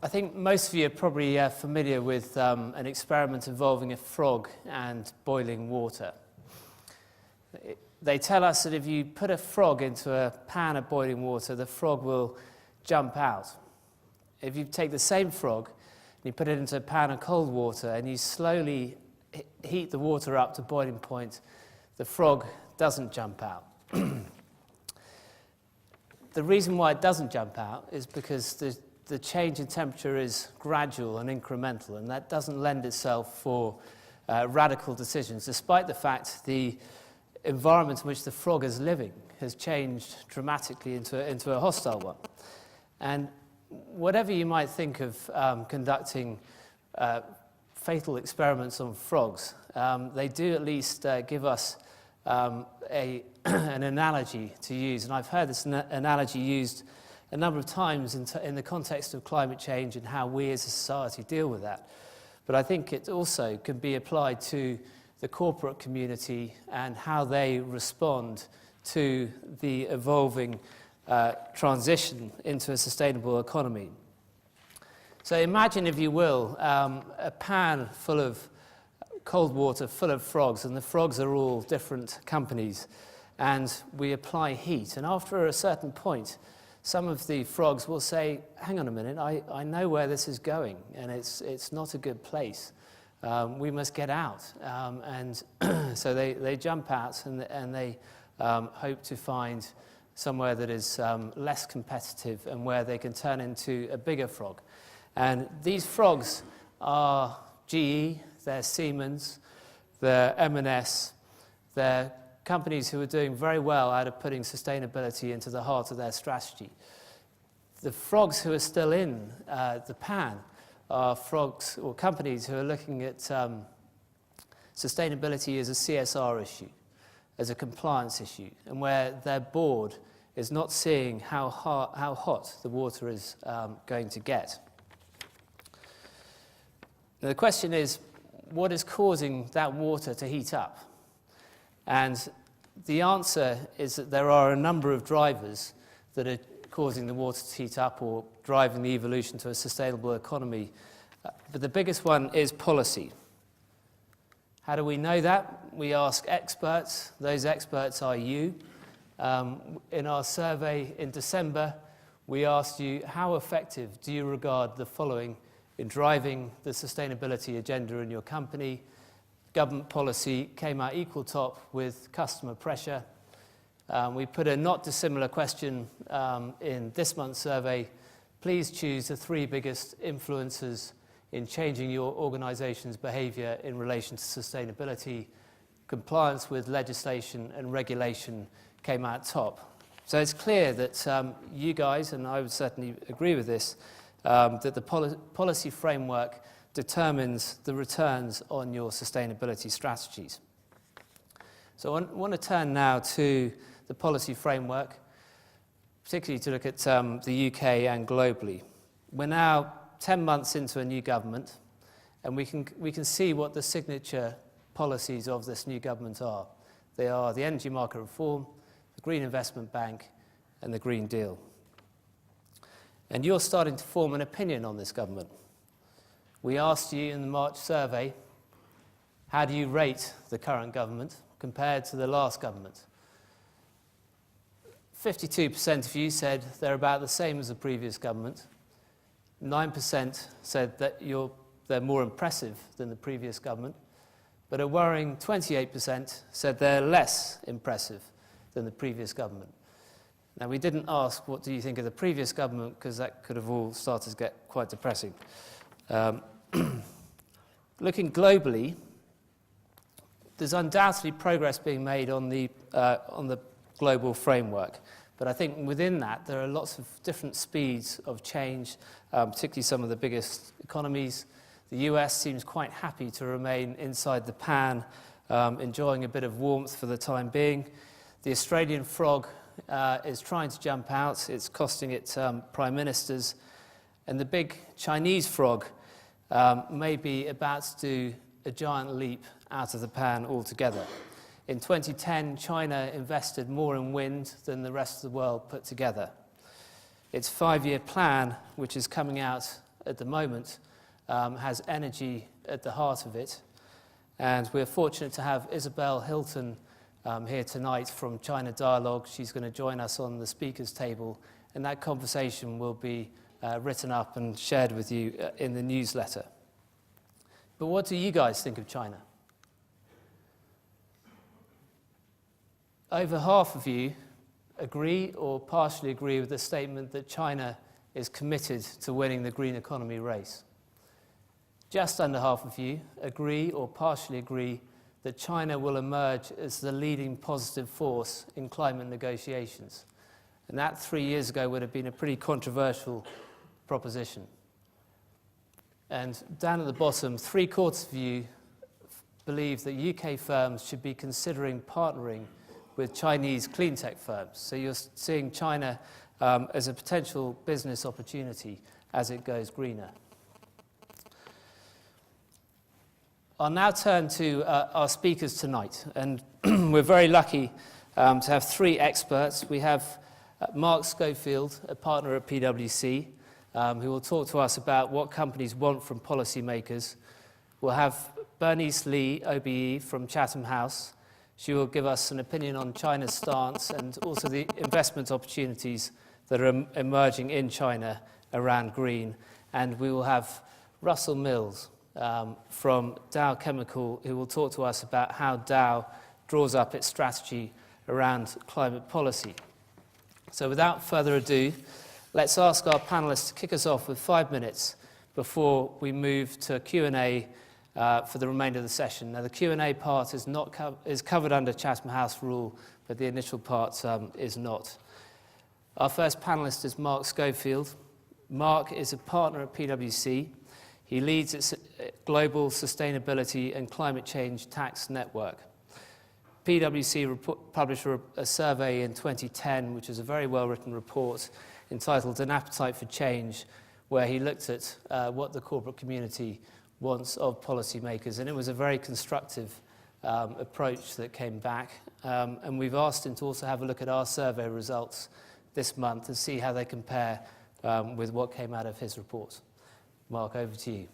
I think most of you are probably familiar with an experiment involving a frog and boiling water. They tell us that if you put a frog into a pan of boiling water, the frog will jump out. If you take the same frog and you put it into a pan of cold water and you slowly heat the water up to boiling point, the frog doesn't jump out. The reason why it doesn't jump out is because the change in temperature is gradual and incremental, and that doesn't lend itself for radical decisions, despite the fact the environment in which the frog is living has changed dramatically into a hostile one. And whatever you might think of conducting fatal experiments on frogs, they do at least give us an analogy to use. And I've heard this analogy used a number of times in the context of climate change and how we as a society deal with that. But I think it also can be applied to the corporate community and how they respond to the evolving transition into a sustainable economy. So imagine, if you will, a pan full of cold water full of frogs, and the frogs are all different companies, and we apply heat. And after a certain point, some of the frogs will say, hang on a minute, I know where this is going, and it's not a good place. We must get out. And so they jump out, and they hope to find somewhere that is less competitive and where they can turn into a bigger frog. And these frogs are GE, they're Siemens, they're M&S, they're companies who are doing very well out of putting sustainability into the heart of their strategy. The frogs who are still in the pan are frogs or companies who are looking at sustainability as a CSR issue, as a compliance issue, and where their board is not seeing how hot the water is going to get. Now, the question is, what is causing that water to heat up? And the answer is that there are a number of drivers that are causing the water to heat up or driving the evolution to a sustainable economy. But the biggest one is policy. How do we know that? We ask experts. Those experts are you. In our survey in December, we asked you, how effective do you regard the following in driving the sustainability agenda in your company? Government policy came out equal top with customer pressure. We put a not dissimilar question in this month's survey. Please choose the 3 biggest influences in changing your organization's behavior in relation to sustainability. Compliance with legislation and regulation came out top. So it's clear that you guys, and I would certainly agree with this, that the policy framework determines the returns on your sustainability strategies. So I want to turn now to the policy framework, particularly to look at the UK and globally. We're now 10 months into a new government, and we can see what the signature policies of this new government are. They are the energy market reform, the Green Investment Bank, and the Green Deal. And you're starting to form an opinion on this government. We asked you in the March survey, how do you rate the current government compared to the last government? 52% of you said they're about the same as the previous government. 9% said that they're more impressive than the previous government. But a worrying 28% said they're less impressive than the previous government. Now, we didn't ask, what do you think of the previous government, because that could have all started to get quite depressing. Looking globally, there's undoubtedly progress being made on the global framework. But I think within that, there are lots of different speeds of change, particularly some of the biggest economies. The US seems quite happy to remain inside the pan, enjoying a bit of warmth for the time being. The Australian frog is trying to jump out. It's costing it prime ministers. And the big Chinese frog may be about to do a giant leap out of the pan altogether. In 2010, China invested more in wind than the rest of the world put together. Its 5-year plan, which is coming out at the moment has energy at the heart of it. And we're fortunate to have Isabel Hilton here tonight from China Dialogue. She's going to join us on the speakers table, and that conversation will be written up and shared with you in the newsletter. But what do you guys think of China? Over half of you agree or partially agree with the statement that China is committed to winning the green economy race. Just under half of you agree or partially agree that China will emerge as the leading positive force in climate negotiations. And that 3 years ago would have been a pretty controversial proposition. And down at the bottom, 3/4 of you believe that UK firms should be considering partnering with Chinese clean tech firms. So you're seeing China as a potential business opportunity as it goes greener. I'll now turn to our speakers tonight, and we're very lucky to have 3 experts. We have Mark Schofield, a partner at PwC, who will talk to us about what companies want from policymakers. We'll have Bernice Lee, OBE, from Chatham House. She will give us an opinion on China's stance and also the investment opportunities that are emerging in China around green. And we will have Russell Mills from Dow Chemical, who will talk to us about how Dow draws up its strategy around climate policy. So without further ado, let's ask our panelists to kick us off with 5 minutes before we move to Q&A for the remainder of the session. Now, the Q&A part is covered under Chatham House rule, but the initial part is not. Our first panelist is Mark Schofield. Mark is a partner at PwC. He leads its global sustainability and climate change tax network. PwC published a survey in 2010, which is a very well-written report entitled An Appetite for Change, where he looked at what the corporate community wants of policymakers, and it was a very constructive approach that came back. And we've asked him to also have a look at our survey results this month and see how they compare with what came out of his report. Mark, over to you.